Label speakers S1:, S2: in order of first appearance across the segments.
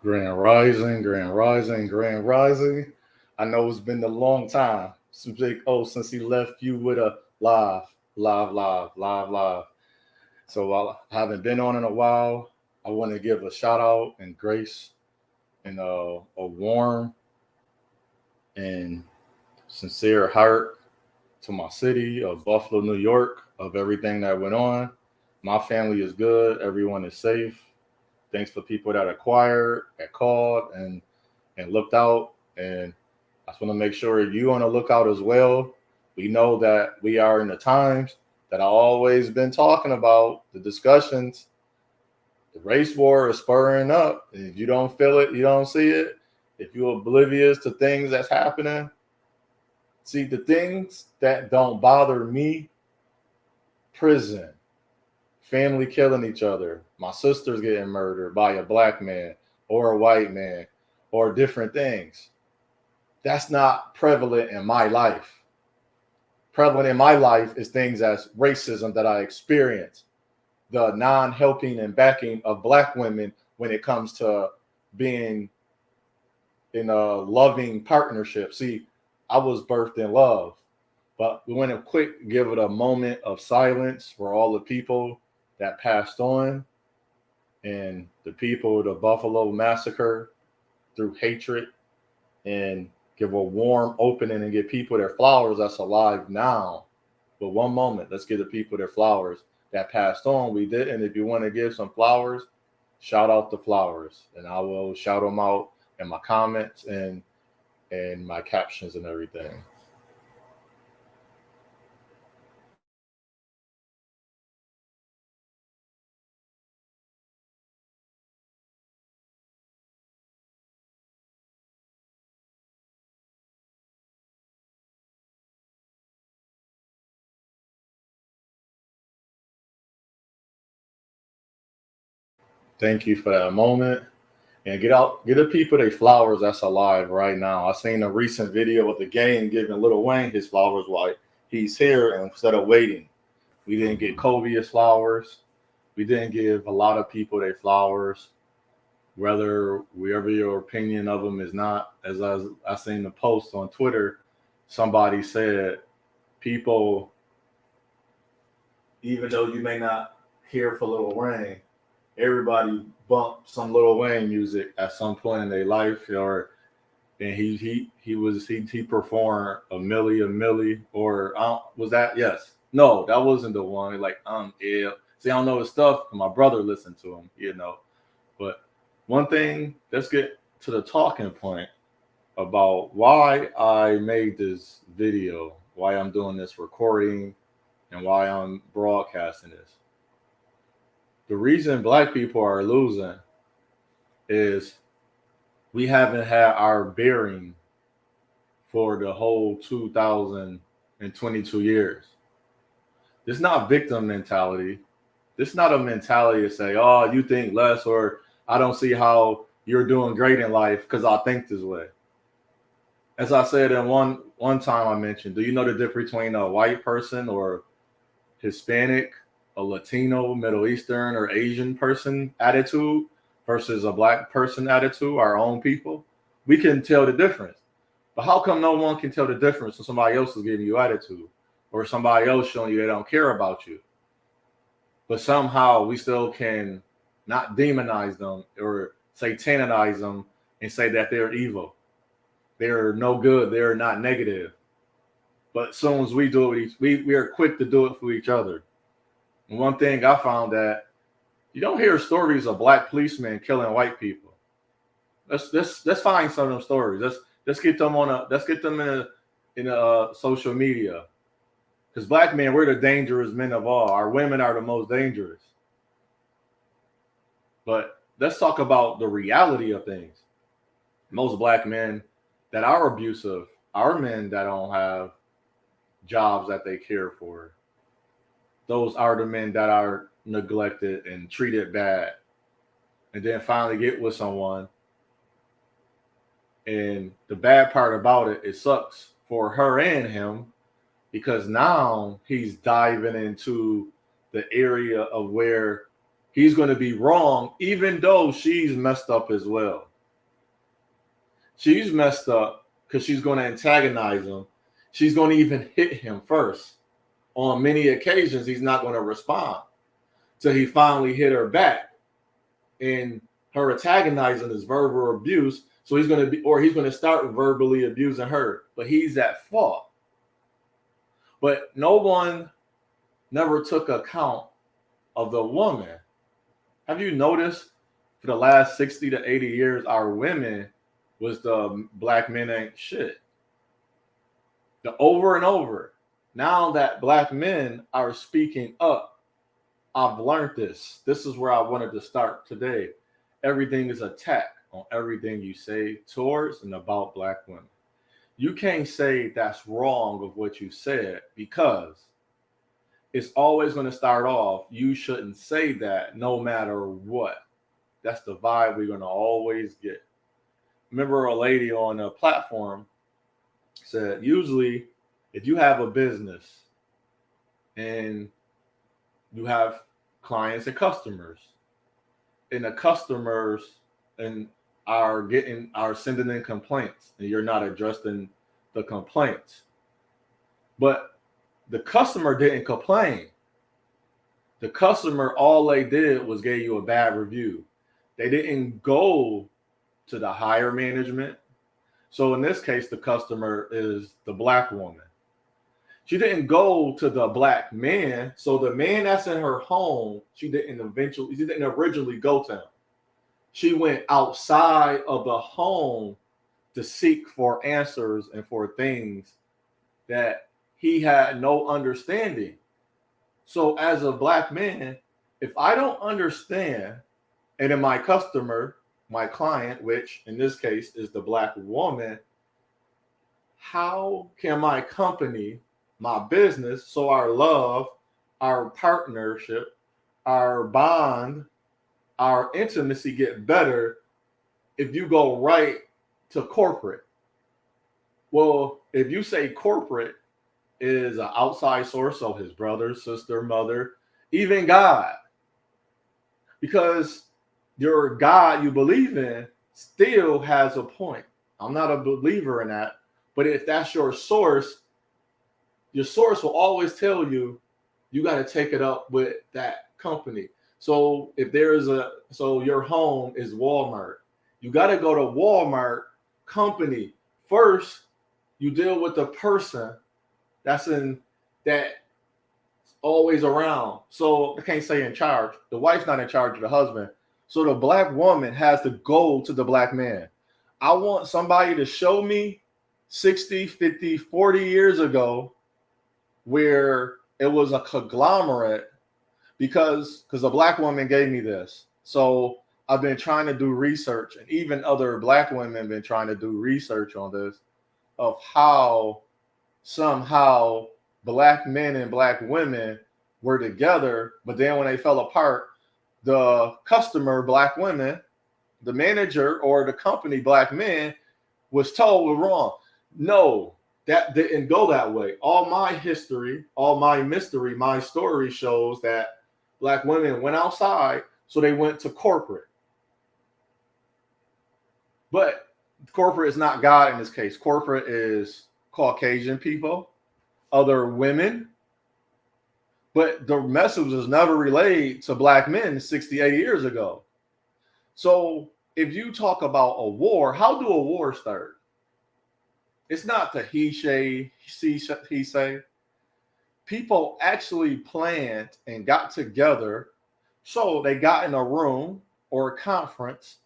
S1: Grand Rising, Grand Rising, Grand Rising. I know it's been a long time since Big O since he left you with a live. So while I haven't been on in a while, I want to give a shout out and grace and a warm and sincere heart to my city of Buffalo, New York, of everything that went on. My family is good. Everyone is safe. Thanks for people that acquired, that called, and looked out. And I just want to make sure you on the lookout as well. We know that we are in the times that I always been talking about, the discussions. The race war is spurring up. If you don't feel it, you don't see it. If you're oblivious to things that's happening, see the things that don't bother me, prison, family killing each other, my sister's getting murdered by a black man or a white man or different things. That's not prevalent in my life. Prevalent in my life is things as racism that I experience, the non-helping and backing of black women when it comes to being in a loving partnership. See, I was birthed in love, but we want to give it a moment of silence for all the people that passed on and the people, the Buffalo massacre through hatred, and give a warm opening and give people their flowers that's alive now. But one moment, let's give the people their flowers that passed on. We did. And if you want to give some flowers, shout out the flowers, and I will shout them out in my comments and my captions and everything. Thank you for that moment. And get the people their flowers that's alive right now. I seen a recent video of the game giving Lil Wayne his flowers while he's here, and instead of waiting. We didn't get Kobe his flowers. We didn't give a lot of people their flowers, whether wherever your opinion of them is not. As I seen the post on Twitter, somebody said people, even though you may not hear for Lil Wayne, everybody bumped some Lil Wayne music at some point in their life, or and he performed a millie, or was that, yes, no, that wasn't the one. Like yeah, see, I don't know his stuff. My brother listened to him, But one thing, let's get to the talking point about why I made this video, why I'm doing this recording, and why I'm broadcasting this. The reason black people are losing is we haven't had our bearing for the whole 2022 years. This is not victim mentality. This is not a mentality to say, oh, you think less, or I don't see how you're doing great in life because I think this way. As I said in one time I mentioned, do you know the difference between a white person or Hispanic, a Latino, Middle Eastern, or Asian person attitude versus a black person attitude, our own people? We can tell the difference. But how come no one can tell the difference when somebody else is giving you attitude or somebody else showing you they don't care about you? But somehow we still can not demonize them or satanize them and say that they're evil. They're no good. They're not negative. But as soon as we do it, we are quick to do it for each other. And one thing I found that you don't hear stories of black policemen killing white people. Let's find some of them stories. Let's get them in social media. Because black men, we're the dangerous men of all. Our women are the most dangerous. But let's talk about the reality of things. Most black men that are abusive are men that don't have jobs that they care for. Those are the men that are neglected and treated bad. And then finally get with someone. And the bad part about it sucks for her and him, because now he's diving into the area of where he's going to be wrong, even though she's messed up as well. She's messed up because she's going to antagonize him. She's going to even hit him first. On many occasions, he's not going to respond till he finally hit her back. And her antagonizing is verbal abuse. So he's going to start verbally abusing her, but he's at fault. But no one never took account of the woman. Have you noticed for the last 60 to 80 years, our women was the black men ain't shit. The over and over. Now that black men are speaking up, I've learned this. This is where I wanted to start today. Everything is attack on everything you say towards and about black women. You can't say that's wrong of what you said because it's always going to start off, you shouldn't say that no matter what. That's the vibe we're going to always get. Remember a lady on a platform said, usually if you have a business and you have clients and customers, and the customers are sending in complaints, and you're not addressing the complaints. But the customer didn't complain. The customer, all they did was gave you a bad review. They didn't go to the higher management. So in this case, the customer is the black woman. She didn't go to the black man. So the man that's in her home, she didn't originally go to him. She went outside of the home to seek for answers and for things that he had no understanding. So as a black man, if I don't understand, and then my customer, my client, which in this case is the black woman, how can my company, my business, so our love, our partnership, our bond, our intimacy get better if you go right to corporate? Well, if you say corporate is an outside source, so his brother, sister, mother, even God, because your God you believe in still has a point. I'm not a believer in that, but if that's your source will always tell you, you got to take it up with that company. So if your home is Walmart, you got to go to Walmart company first. You deal with the person that's always around. So I can't say in charge. The wife's not in charge of the husband. So the black woman has to go to the black man. I want somebody to show me 60, 50, 40 years ago where it was a conglomerate because a black woman gave me this. So I've been trying to do research, and even other black women have been trying to do research on this, of how somehow black men and black women were together, but then when they fell apart, the customer, black women, the manager or the company, black men, was told we're wrong. No, that didn't go that way. All my history, all my mystery, my story shows that black women went outside, so they went to corporate. But corporate is not God in this case. Corporate is Caucasian people, other women. But the message was never relayed to black men 60, 80 years ago. So if you talk about a war, how do a war start? It's not the he say. People actually planned and got together. So they got in a room or a conference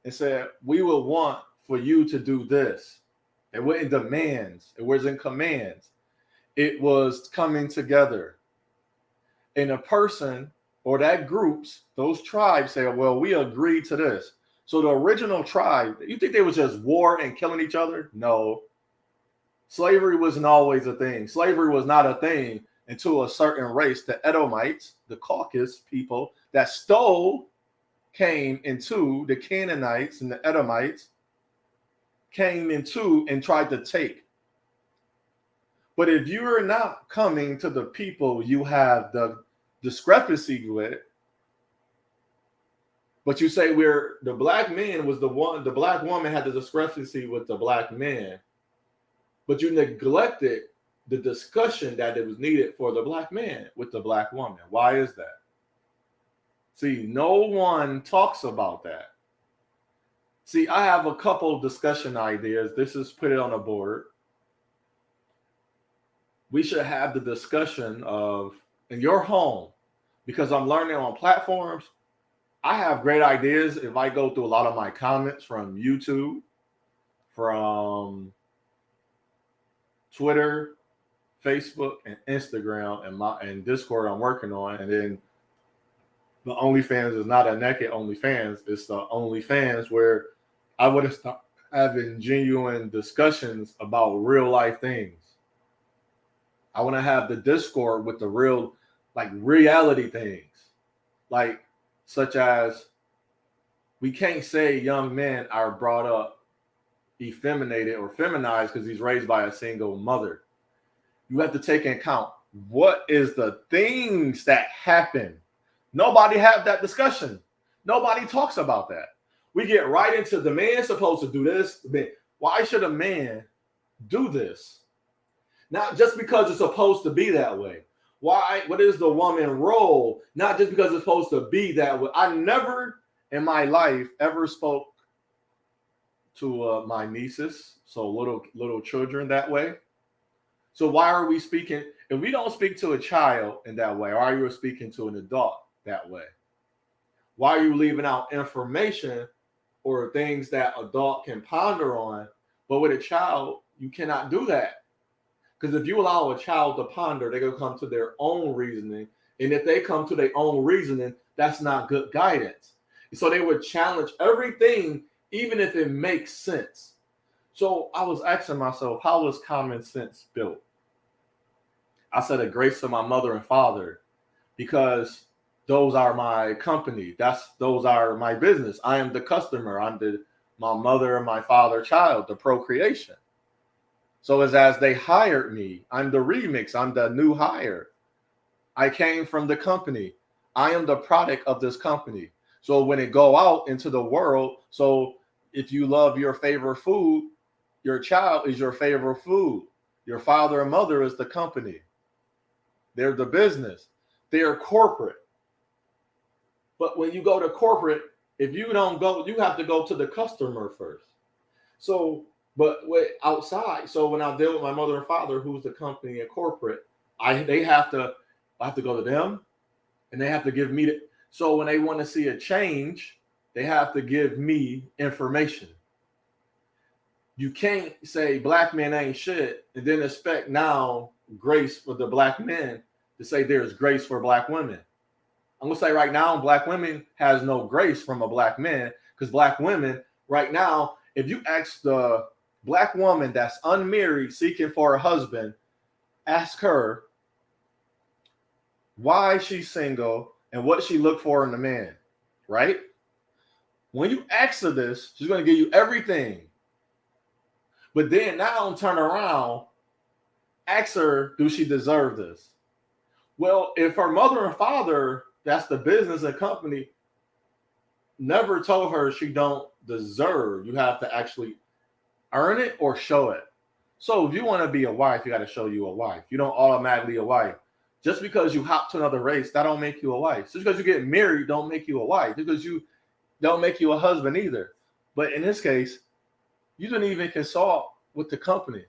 S1: and said, we will want for you to do this. It wasn't demands. It wasn't commands. It was coming together. And a person or that groups, those tribes say, well, we agreed to this. So the original tribe, you think they was just war and killing each other? No. Slavery wasn't always a thing. Slavery was not a thing until a certain race, the Edomites, the Caucasus people that came into the Canaanites and the Edomites, came into and tried to take. But if you're not coming to the people you have the discrepancy with, But you say the black man was the black woman had the discrepancy with the black man, but you neglected the discussion that it was needed for the black man with the black woman. Why is that? See, no one talks about that. See, I have a couple discussion ideas. This is put it on a board. We should have the discussion of in your home, because I'm learning on platforms. I have great ideas if I go through a lot of my comments from YouTube, from Twitter, Facebook, and Instagram, and Discord I'm working on. And then the OnlyFans is not a naked OnlyFans. It's the OnlyFans where I would have started having genuine discussions about real life things. I want to have the Discord with the real, like reality things, like such as we can't say young men are brought up effeminated or feminized because he's raised by a single mother. You have to take into account what is the things that happen. Nobody had that discussion. Nobody talks about that. We get right into the man's supposed to do this. Why should a man do this? Not just because it's supposed to be that way. Why? What is the woman role? Not just because it's supposed to be that way. I never in my life ever spoke to my nieces, so little children that way. So why are we speaking? If we don't speak to a child in that way, why are you speaking to an adult that way? Why are you leaving out information or things that adult can ponder on? But with a child, you cannot do that. Because if you allow a child to ponder, they're going to come to their own reasoning. And if they come to their own reasoning, that's not good guidance. So they would challenge everything, even if it makes sense. So I was asking myself, how was common sense built? I said a grace to my mother and father, because those are my company. Those are my business. I am the customer. I'm my mother and my father child, the procreation. So as they hired me, I'm the remix. I'm the new hire. I came from the company. I am the product of this company. So when it go out into the world, so if you love your favorite food, your child is your favorite food. Your father and mother is the company. They're the business. They're corporate. But when you go to corporate, if you don't go, you have to go to the customer first. So, but outside, so when I deal with my mother and father, who's the company and corporate, I have to go to them, and they have to give me so when they want to see a change, they have to give me information. You can't say black men ain't shit and then expect now grace for the black men to say there's grace for black women. I'm going to say right now, black women has no grace from a black man, because black women right now, if you ask the black woman that's unmarried seeking for a husband, ask her why she's single and what she look for in a man, right? When you ask her this, she's going to give you everything. But then now turn around, ask her, do she deserve this? Well, if her mother and father, that's the business and company, never told her she don't deserve, you have to actually earn it or show it. So if you want to be a wife, you got to show you a wife. You don't automatically a wife. Just because you hop to another race, that don't make you a wife. Just because you get married don't make you a wife. Because you don't make you a husband either. But in this case, you didn't even consult with the company.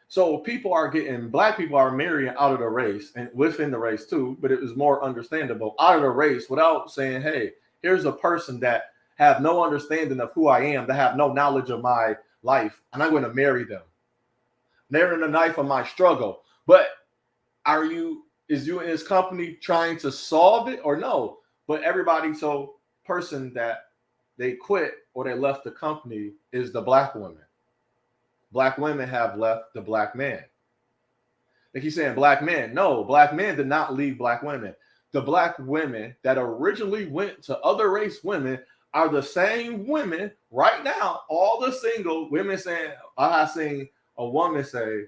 S1: So black people are marrying out of the race and within the race too, but it was more understandable out of the race without saying, hey, here's a person that have no understanding of who I am, that have no knowledge of my life, and I'm going to marry them. They're in the knife of my struggle. But is you in his company trying to solve it or no? But person that they quit or they left the company is the black women. Black women have left the black man. They keep saying black men. No, black men did not leave black women. The black women that originally went to other race women are the same women right now. All the single women saying, I have seen a woman say,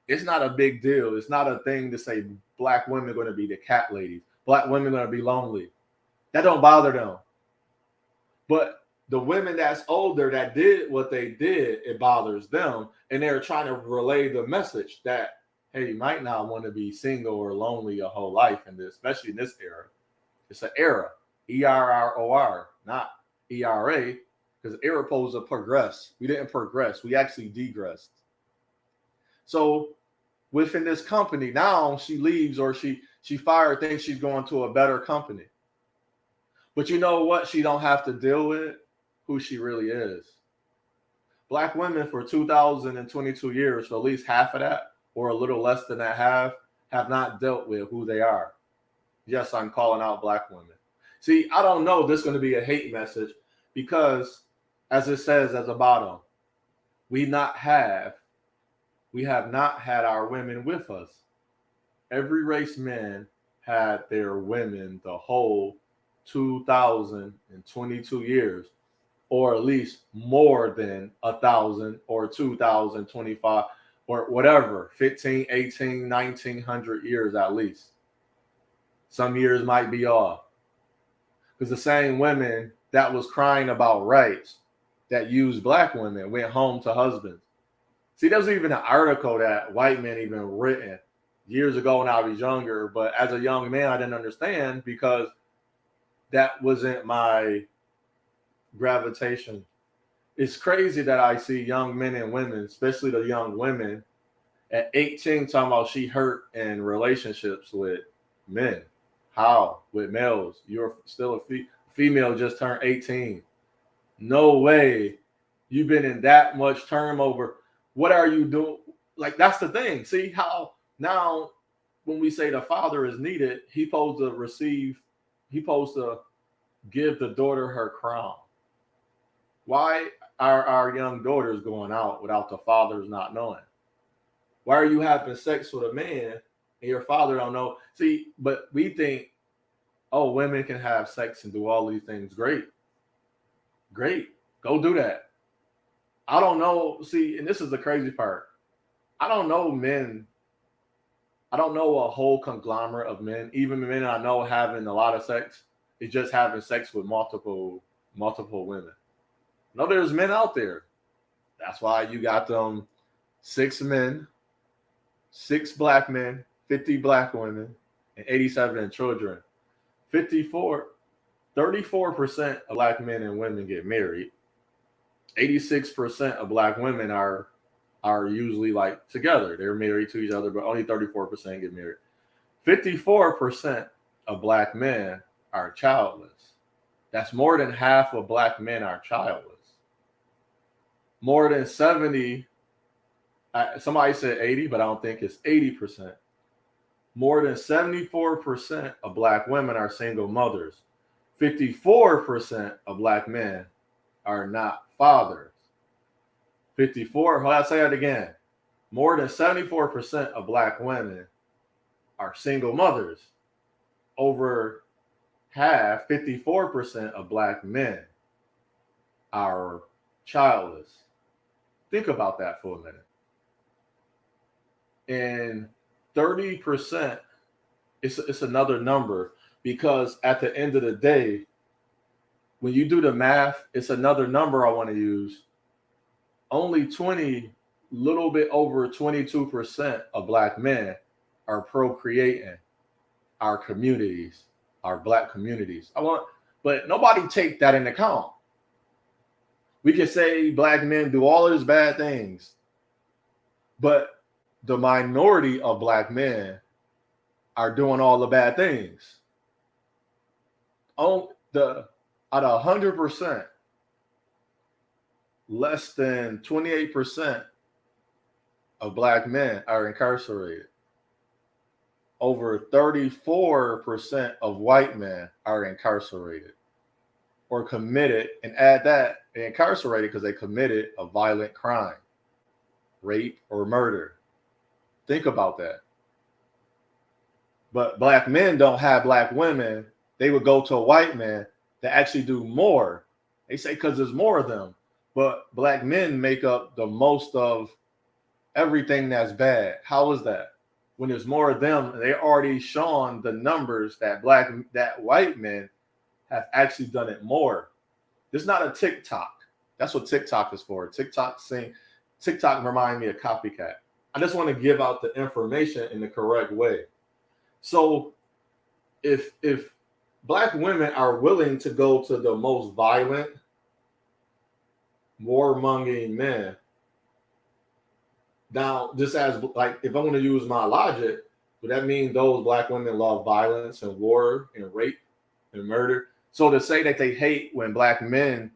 S1: it's not a big deal. It's not a thing to say black women are going to be the cat ladies. Black women are going to be lonely. That don't bother them. But the women that's older that did what they did, it bothers them. And they're trying to relay the message that, hey, you might not want to be single or lonely your whole life, in this, especially in this era. It's an era, ERROR, not ERA, because era opposed to progress. We didn't progress. We actually degressed. So within this company, now she leaves or she fired, thinks she's going to a better company. But you know what? She don't have to deal with who she really is. Black women for 2022 years, for at least half of that, or a little less than that half, have not dealt with who they are. Yes, I'm calling out Black women. See, I don't know if this is going to be a hate message because, as it says at the bottom, we have not had our women with us. Every race men had their women the whole 2022 years, or at least more than 1,000 or 2,025 or whatever, 15, 18, 1900 years at least. Some years might be off. Because the same women that was crying about rights that used Black women went home to husbands. See, there was even an article that white men even written years ago when I was younger, but as a young man, I didn't understand because that wasn't my gravitation. It's crazy that I see young men and women, especially the young women, at 18 talking about she hurt in relationships with men. How? With males. You're still a female, just turned 18. No way. You've been in that much turnover. What are you doing? Like, that's the thing. See how now when we say the father is needed, he's supposed to give the daughter her crown. Why are our young daughters going out without the fathers not knowing? Why are you having sex with a man and your father don't know? See, but we think, oh, women can have sex and do all these things. Great. Go do that. I don't know. See, and this is the crazy part. I don't know men. I don't know a whole conglomerate of men. Even men I know having a lot of sex is just having sex with multiple women. No, there's men out there. That's why you got them 6 men, 6 Black men, 50 Black women, and 87 children. 34% of Black men and women get married. 86% of Black women are usually like together. They're married to each other, but only 34% get married. 54% of Black men are childless. That's more than half of Black men are childless. More than 70, somebody said 80, but I don't think it's 80%. More than 74% of Black women are single mothers. 54% of Black men are not fathers. 54, I'll say it again. More than 74% of Black women are single mothers. Over half, 54% of Black men are childless. Think about that for a minute. And 30%, it's another number, because at the end of the day, when you do the math, it's another number I want to use. Only little bit over 22% of Black men are procreating our communities, our Black communities. But nobody take that into account. We can say Black men do all of these bad things, but the minority of Black men are doing all the bad things. Out of 100%, less than 28% of Black men are incarcerated. Over 34% of white men are incarcerated or committed, and add that, they're incarcerated because they committed a violent crime, rape or murder. Think about that. But Black men don't have Black women. They would go to a white man that actually do more. They say because there's more of them. But Black men make up the most of everything that's bad. How is that? When there's more of them, they already shown the numbers that white men have actually done it more. This is not a TikTok. That's what TikTok is for. TikTok remind me of copycat. I just want to give out the information in the correct way. So if Black women are willing to go to the most violent, warmongering men, now just as like, if I want to use my logic, would that mean those Black women love violence and war and rape and murder? So to say that they hate when Black men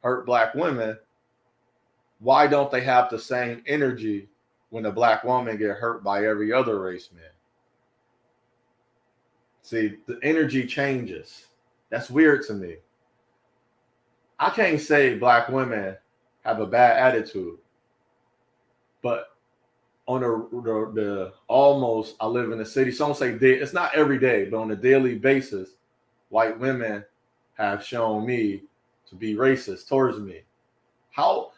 S1: hurt Black women, why don't they have the same energy when a Black woman get hurt by every other race man? See, the energy changes. That's weird to me. I can't say Black women have a bad attitude, but on the almost, I live in the city. Some say it's not every day, but on a daily basis, white women have shown me to be racist towards me. How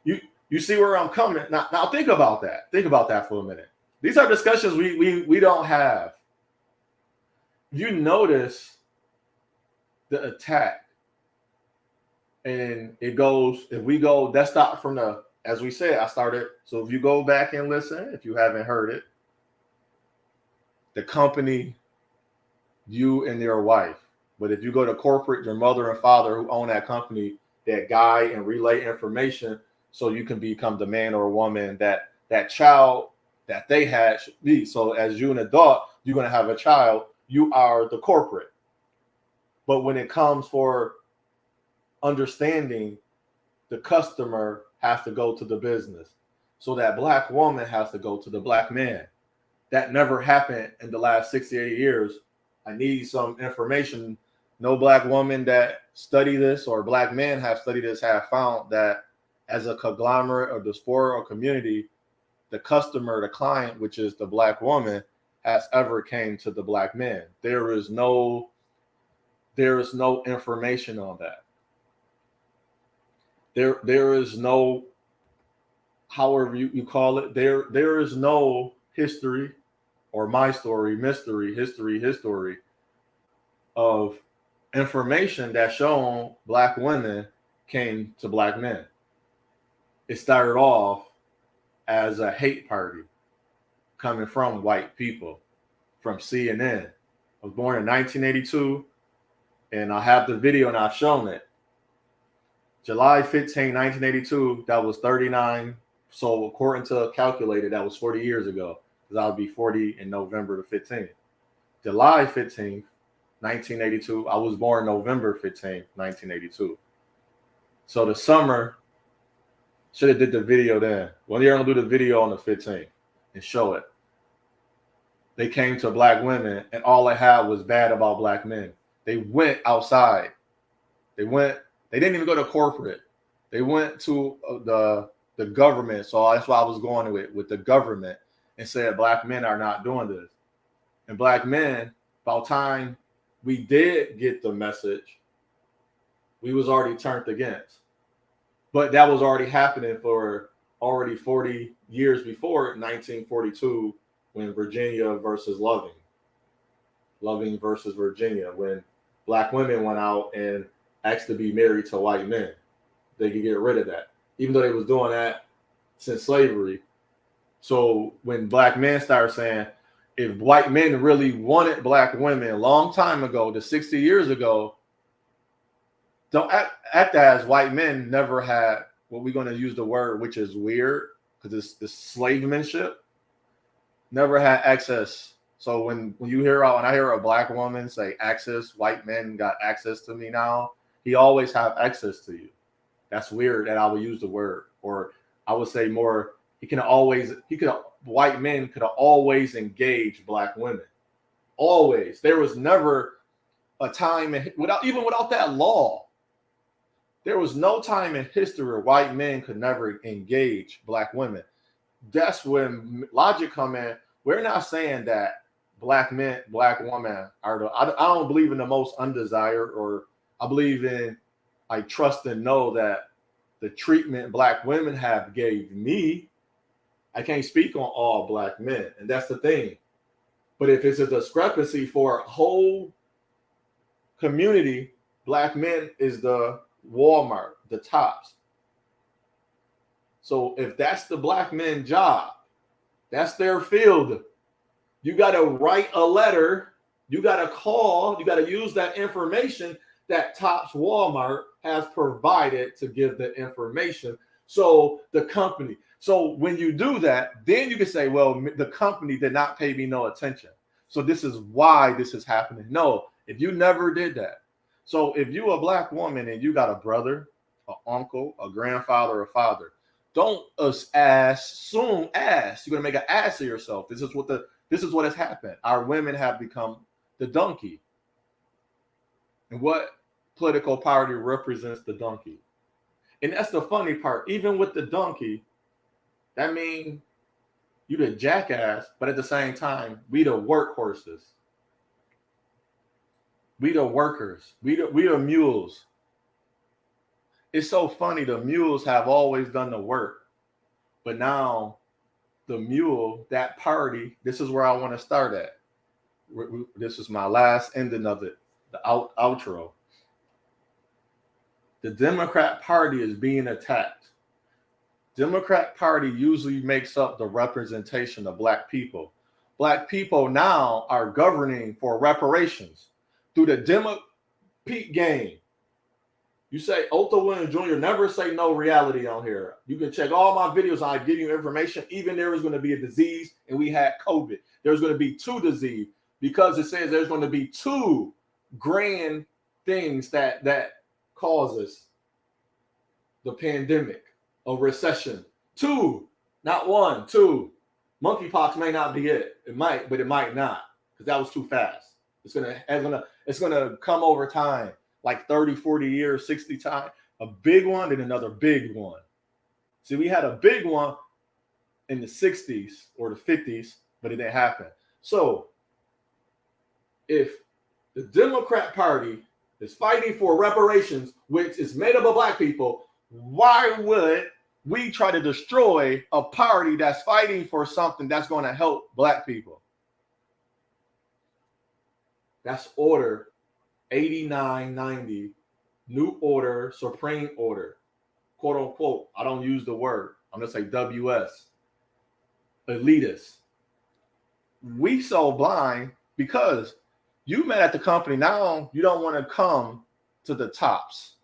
S1: you see where I'm coming? Now think about that. Think about that for a minute. These are discussions we don't have. You notice the attack, and it goes, if we go, that's not from the, as we said, I started. So if you go back and listen, if you haven't heard it, the company, you and their wife. But if you go to corporate, your mother and father who own that company, that guide and relay information so you can become the man or woman that child that they had should be. So as you an adult, you're going to have a child. You are the corporate. But when it comes for understanding, the customer has to go to the business. So that Black woman has to go to the Black man. That never happened in the last 68 years. I need some information. No Black woman that study this or Black men have studied this have found that as a conglomerate or diaspora or community, the customer, the client, which is the Black woman, has ever came to the Black man. There is no information on that. There is no, however you call it, there is no history or my story, mystery, history of information that shown Black women came to Black men. It started off as a hate party coming from white people, from CNN. I was born in 1982, and I have the video and I've shown it. July 15, 1982, that was 39. So according to calculated, that was 40 years ago, because I'll be 40 in November the 15th. July 15th, 1982, I was born November 15th, 1982. So the summer, should have did the video then. Well, you're going to do the video on the 15th and show it. They came to Black women, and all they had was bad about Black men. They went outside. They didn't even go to corporate. They went to the government. So that's why I was going with the government and said Black men are not doing this. And Black men, about time we did get the message, we was already turned against. But that was already happening for already 40 years before 1942, when Virginia versus Loving versus Virginia, when Black women went out and asked to be married to white men. They could get rid of that, even though they was doing that since slavery. So when Black men started saying, if white men really wanted Black women a long time ago, to 60 years ago, don't act as white men never had what we're going to use the word, which is weird, because it's the slavemanship, never had access. So when I hear a Black woman say access, white men got access to me now, he always have access to you. That's weird that I would use the word, or I would say more, white men could always engage Black women. Always. There was never a time without that law. There was no time in history where white men could never engage Black women. That's when logic come in. We're not saying that Black men, Black women are I don't believe in the most undesired, or I believe in, I trust and know that the treatment Black women have gave me, I can't speak on all Black men, and that's the thing. But if it's a discrepancy for a whole community, Black men is the Walmart, the Tops. So if that's the black men job, that's their field. You got to write a letter. You got to call. You got to use that information that Tops Walmart has provided to give the information. So the company. So when you do that, then you can say, well, the company did not pay me no attention. So this is why this is happening. No, if you never did that. So if you a black woman and you got a brother, an uncle, a grandfather, a father, don't assume ass. You're gonna make an ass of yourself. This is what has happened. Our women have become the donkey. And what political party represents the donkey? And that's the funny part. Even with the donkey, that means you the jackass, but at the same time, we the workhorses. We the workers. We the mules. It's so funny. The mules have always done the work. But now the mule, that party, this is where I want to start at. This is my last ending of it, the outro. The Democrat Party is being attacked. Democrat Party usually makes up the representation of black people. Black people now are governing for reparations through the Demo Peak game. You say Otho Williams Jr. Never say no reality on here. You can check all my videos. I give you information. Even there is going to be a disease, and we had COVID. There's going to be two disease because it says there's going to be two grand things that causes the pandemic, a recession. Two, not one, two. Monkeypox may not be it. It might, but it might not because that was too fast. It's gonna come over time. Like 30, 40 years, 60 times, a big one and another big one. See, we had a big one in the 60s or the 50s, but it didn't happen. So if the Democrat Party is fighting for reparations, which is made up of black people, why would we try to destroy a party that's fighting for something that's going to help black people? That's order 8990, New Order, Supreme Order, quote unquote. I don't use the word. I'm going to say WS. Elitist. We so blind because you met at the company. Now you don't want to come to the Tops.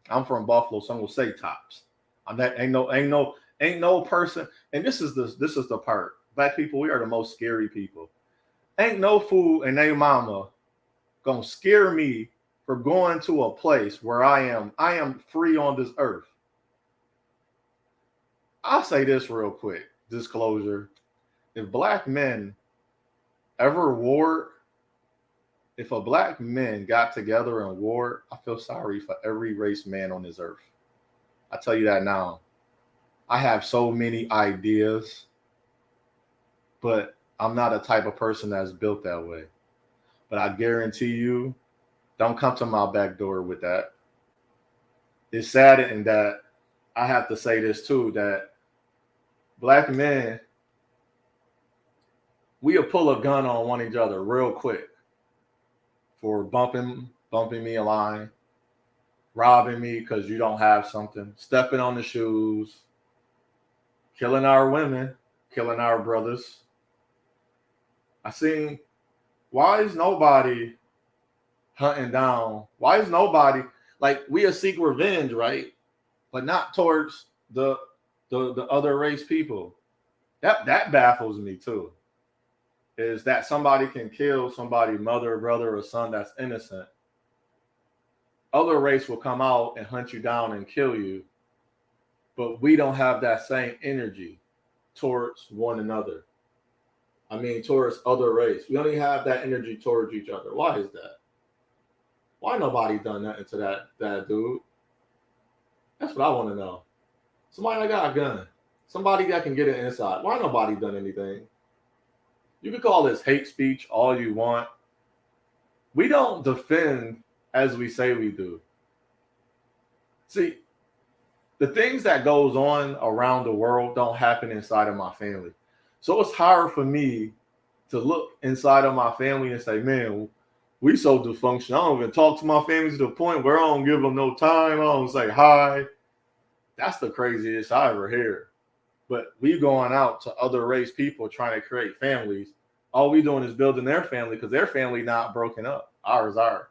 S1: I'm from Buffalo, so I'm going to say Tops. Ain't no person. And this is the part. Black people, we are the most scary people. Ain't no fool and they mama gonna scare me for going to a place where I am free on this earth. I'll say this real quick, disclosure. If black men ever warred, if a black man got together and warred, I feel sorry for every race man on this earth. I tell you that now. I have so many ideas, but I'm not a type of person that's built that way. But I guarantee you, don't come to my back door with that. It's sad in that I have to say this too, that black men, we'll pull a gun on one each other real quick for bumping me a line, robbing me because you don't have something, stepping on the shoes, killing our women, killing our brothers. I seen, why is nobody hunting down? Why is nobody, like, we'll seek revenge, right? But not towards the other race people. That baffles me too. Is that somebody can kill somebody, mother, brother, or son that's innocent. Other race will come out and hunt you down and kill you. But we don't have that same energy towards one another. I mean, towards other race. We only have that energy towards each other. Why is that? Why nobody done nothing to that dude? That's what I want to know. Somebody that got a gun. Somebody that can get it inside. Why nobody done anything? You can call this hate speech all you want. We don't defend as we say we do. See, the things that goes on around the world don't happen inside of my family. So it's hard for me to look inside of my family and say, man, We so dysfunctional. I don't even talk to my family to the point where I don't give them no time. I don't say hi. That's the craziest I ever hear. But we going out to other race people trying to create families. All we doing is building their family because their family not broken up. Ours are.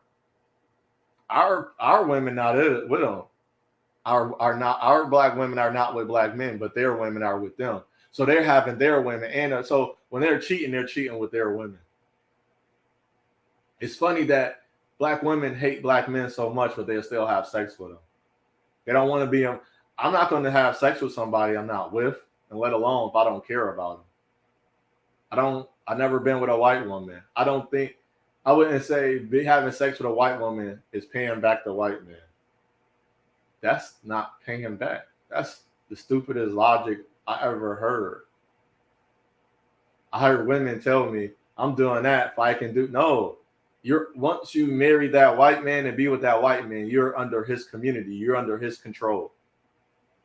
S1: Our women not with them. Our black women are not with black men, but their women are with them. So they're having their women, and so when they're cheating with their women. It's funny that black women hate black men so much, but they'll still have sex with them. They don't want to be. I'm not going to have sex with somebody I'm not with, and let alone if I don't care about them. I've never been with a white woman. I wouldn't say having sex with a white woman is paying back the white man. That's not paying back. That's the stupidest logic I ever heard. I heard women tell me, I'm doing that if I can do. No, once you marry that white man and be with that white man, you're under his community. You're under his control.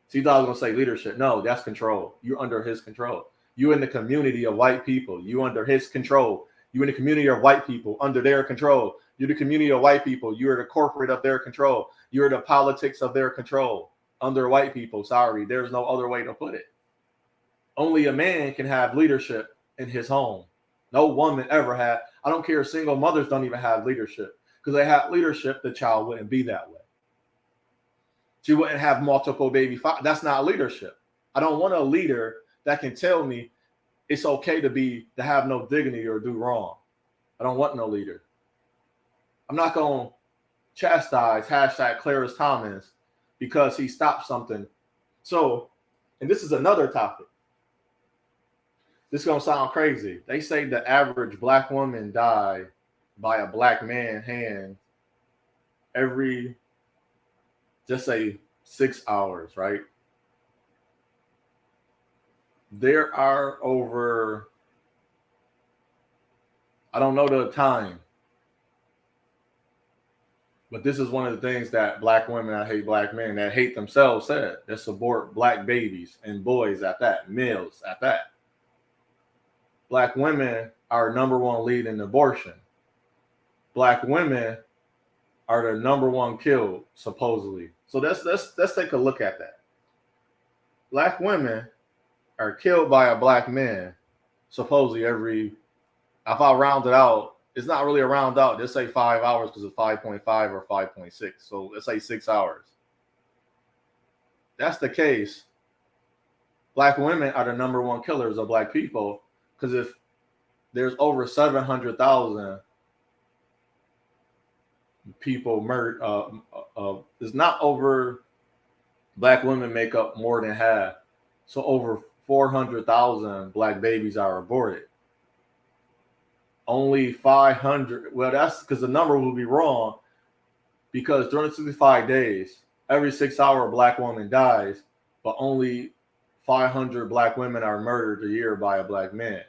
S1: See, I was going to say leadership. No, that's control. You're under his control. You in the community of white people. You under his control. You in the community of white people under their control. You're the community of white people. You're the corporate of their control. You're the politics of their control under white people. Sorry, there's no other way to put it. Only a man can have leadership in his home. No woman ever had. I don't care. Single mothers don't even have leadership because they have leadership. The child wouldn't be that way. She wouldn't have multiple baby fathers. That's not leadership. I don't want a leader that can tell me it's okay to have no dignity or do wrong. I don't want no leader. I'm not going to chastise #Clarence Thomas because he stopped something. So, and this is another topic. This is going to sound crazy. They say the average black woman died by a black man's hand every, just say 6 hours, right? There are over, I don't know the time, but this is one of the things that black women that hate black men that hate themselves said. That support black babies and boys at that, males at that. Black women are number one lead in abortion. Black women are the number one killed, supposedly. So let's take a look at that. Black women are killed by a black man, supposedly if I round it out, it's not really a round out. Let's say 5 hours because it's 5.5 or 5.6. So let's say 6 hours. That's the case. Black women are the number one killers of black people because if there's over 700,000 people murdered, it's not over. Black women make up more than half. So over 400,000 black babies are aborted. Only 500. Well, that's because the number will be wrong because during 65 days, every 6 hour a black woman dies, but only 500 black women are murdered a year by a black man.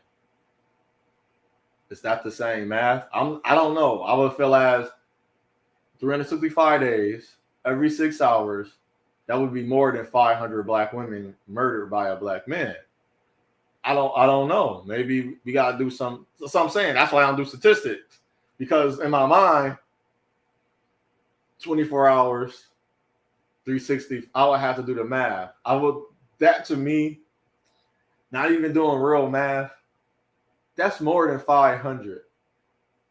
S1: Is that the same math? I don't know. I would feel as 365 days, every 6 hours, that would be more than 500 black women murdered by a black man. I don't know. Maybe we gotta do some. So I'm saying that's why I don't do statistics because in my mind, 24 hours, 360. I would have to do the math. That to me, not even doing real math. That's more than 500.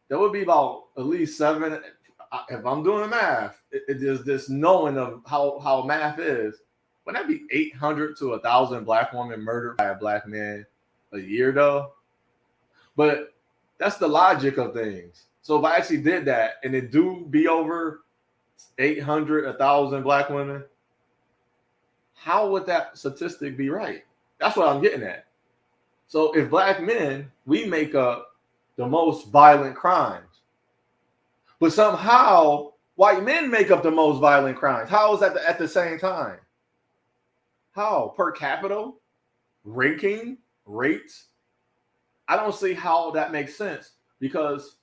S1: That would be about at least 7. If I'm doing the math, it is this knowing of how math is. Wouldn't that be 800 to 1,000 black women murdered by a black man a year, though? But that's the logic of things. So if I actually did that and it do be over 800, 1,000 black women, how would that statistic be right? That's what I'm getting at. So if black men, we make up the most violent crimes, but somehow white men make up the most violent crimes. How is that at the same time? How? Per capita? Ranking? Rates? I don't see how that makes sense because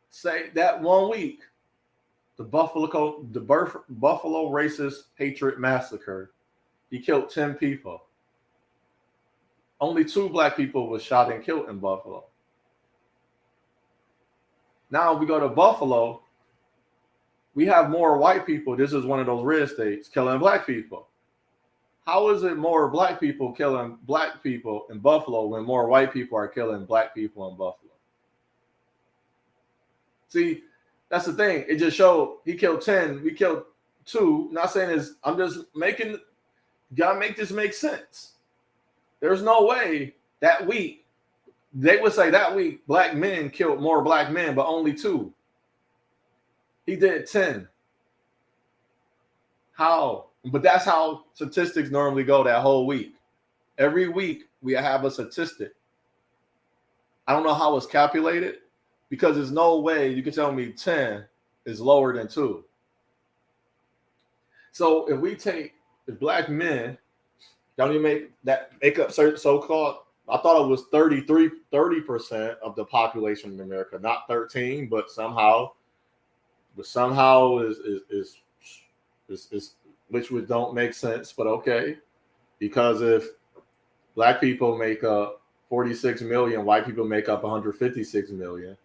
S1: say that 1 week, the Buffalo racist hatred massacre, he killed 10 people. Only 2 black people were shot and killed in Buffalo. Now, if we go to Buffalo, we have more white people. This is one of those red states killing black people. How is it more black people killing black people in Buffalo when more white people are killing black people in Buffalo? See, that's the thing. It just showed he killed 10, we killed 2. Not saying this, I'm just making, gotta make this make sense. There's no way that week, they would say that week, black men killed more black men, but only 2. He did 10. How? But that's how statistics normally go that whole week. Every week we have a statistic. I don't know how it's calculated because there's no way you can tell me 10 is lower than 2. So if we take the black men, don't even make up so-called, I thought it was 30% of the population in America, not 13, but somehow is which would don't make sense, but okay. Because if black people make up 46 million, white people make up 156 million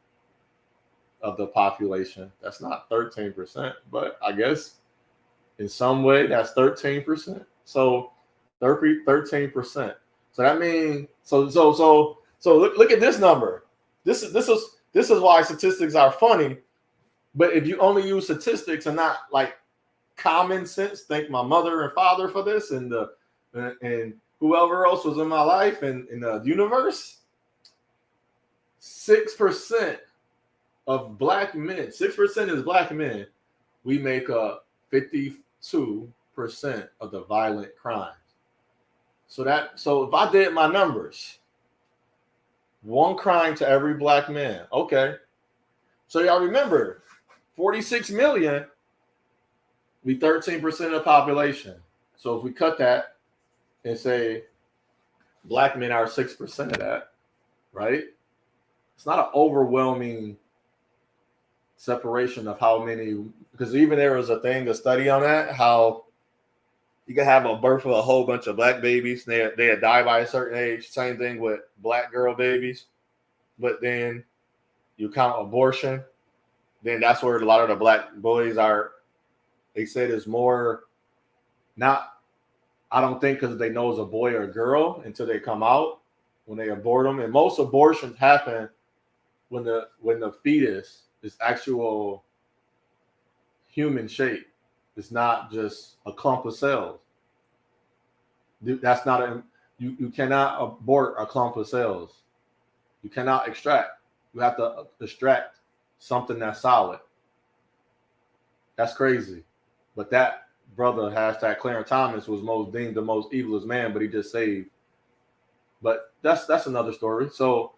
S1: of the population. That's not 13%, but I guess in some way that's 13%. So 13%. So that means so look at this number. This is why statistics are funny. But if you only use statistics and not like common sense, thank my mother and father for this, and whoever else was in my life and in the universe, 6% of black men, 6% is black men. We make up 52% of the violent crimes. So if I did my numbers, 1 crime to every black man. Okay. So y'all remember, 46 million, we 13% of the population. So if we cut that and say black men are 6% of that, right? It's not an overwhelming separation of how many, because even there was a study on that, how you can have a birth of a whole bunch of black babies, and they die by a certain age. Same thing with black girl babies. But then you count abortion, then that's where a lot of the black boys are. They said it's more not, I don't think because they know it's a boy or a girl until they come out when they abort them. And most abortions happen when the fetus is actual human shape. It's not just a clump of cells. That's not you cannot abort a clump of cells. You cannot extract. You have to extract something that's solid. That's crazy. But that brother, hashtag Clarence Thomas, was deemed the most evilest man, but he just saved. But that's another story. So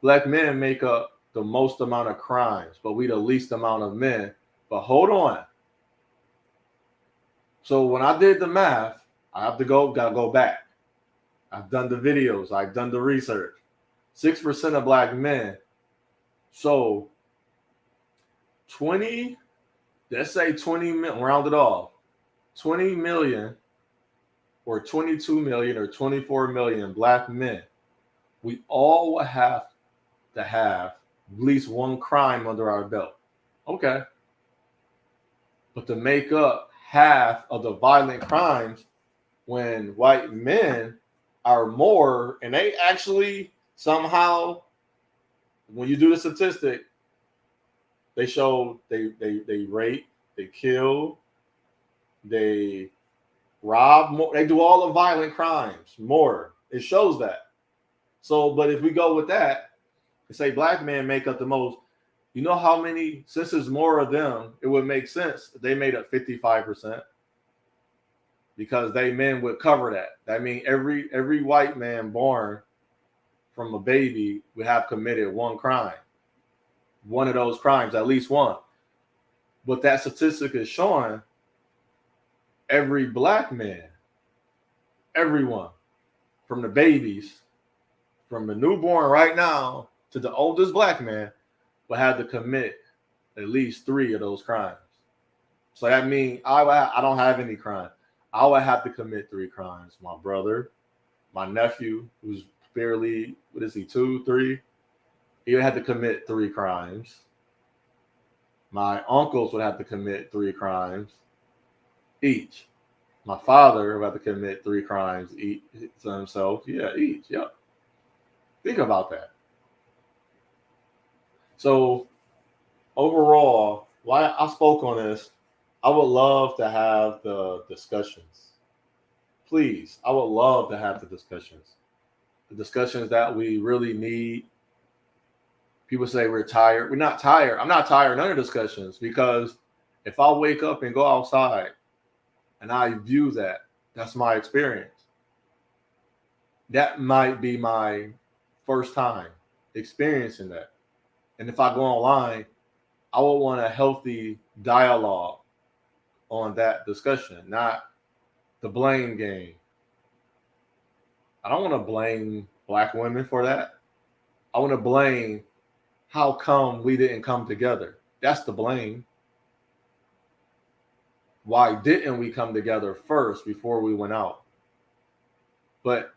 S1: black men make up the most amount of crimes, but we the least amount of men. But hold on. So when I did the math, gotta go back. I've done the videos, I've done the research. 6% of black men. So 20, let's say 20 million, round it off. 20 million or 22 million or 24 million black men. We all will have to have at least 1 crime under our belt. Okay. But to make up half of the violent crimes when white men are more, and they actually somehow, when you do the statistic, they show they rape, they kill, they rob more, they do all the violent crimes more. It shows that. So, but if we go with that and say black men make up the most, you know how many, since there's more of them, it would make sense if they made up 55%. Because men would cover that. That means every white man born from a baby would have committed 1 crime. One of those crimes, at least one. But that statistic is showing every black man, everyone, from the babies, from the newborn right now to the oldest black man, will have to commit at least 3 of those crimes. So that means I don't have any crime. I would have to commit 3 crimes. My brother, my nephew, who's barely, 2, 3, he would have to commit 3 crimes. My uncles would have to commit 3 crimes each. My father would have to commit 3 crimes each to himself. Yeah, each. Yep. Think about that. So overall, why I spoke on this, I would love to have the discussions. Please, I would love to have the discussions. The discussions that we really need. People say we're tired. We're not tired. I'm not tired of none of the discussions, because if I wake up and go outside and I view that, that's my experience. That might be my first time experiencing that. And if I go online, I would want a healthy dialogue on that discussion, not the blame game. I don't want to blame Black women for that. I want to blame how come we didn't come together. That's the blame. Why didn't we come together first before we went out? But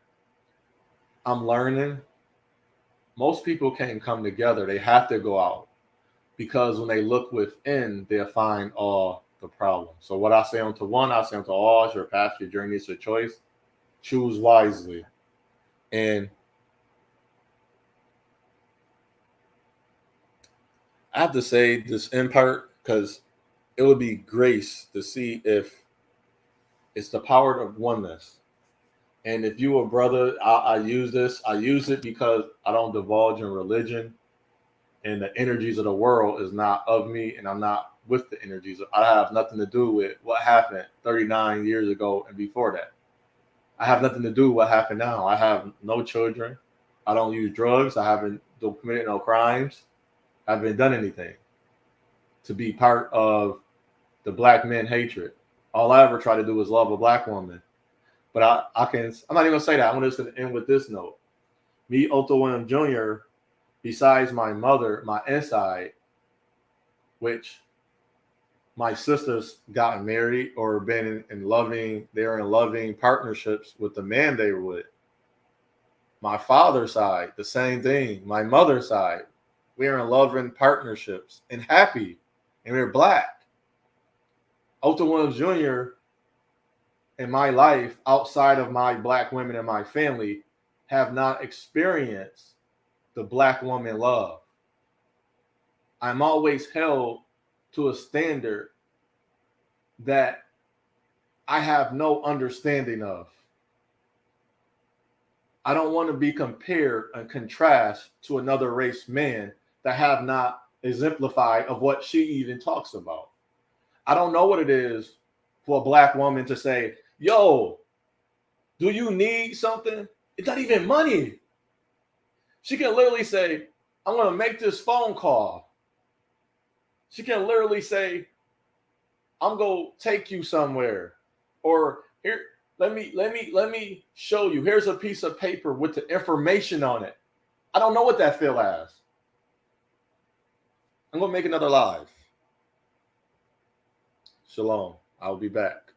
S1: I'm learning most people can't come together. They have to go out, because when they look within, they'll find all the problems. So what I say unto one, I say unto all. It's your path, your journey, it's your choice. Choose wisely. And I have to say this in part because it would be grace to see if it's the power of oneness. And if you a brother, I use this. I use it because I don't divulge in religion, and the energies of the world is not of me, and I'm not with the energies. I have nothing to do with what happened 39 years ago and before that. I have nothing to do with what happened now. I have no children. I don't use drugs. I haven't committed no crimes. I haven't done anything to be part of the Black men hatred. All I ever try to do is love a Black woman. But I'm not even going to say that. I'm just going to end with this note. Me, Otho Williams Jr., besides my mother, my inside, which my sisters got married or been in loving, they're in loving partnerships with the man they were with. My father's side, the same thing. My mother's side, we're in loving partnerships and happy, and we're Black. Otho Williams Jr., in my life, outside of my Black women in my family, have not experienced the Black woman love. I'm always held to a standard that I have no understanding of. I don't want to be compared and contrast to another race man that have not exemplified of what she even talks about. I don't know what it is for a Black woman to say, yo, do you need something? It's not even money. She can literally say, I'm going to make this phone call. She can literally say, I'm going to take you somewhere. Or here, let me show you. Here's a piece of paper with the information on it. I don't know what that feel as. I'm going to make another live. Shalom. I'll be back.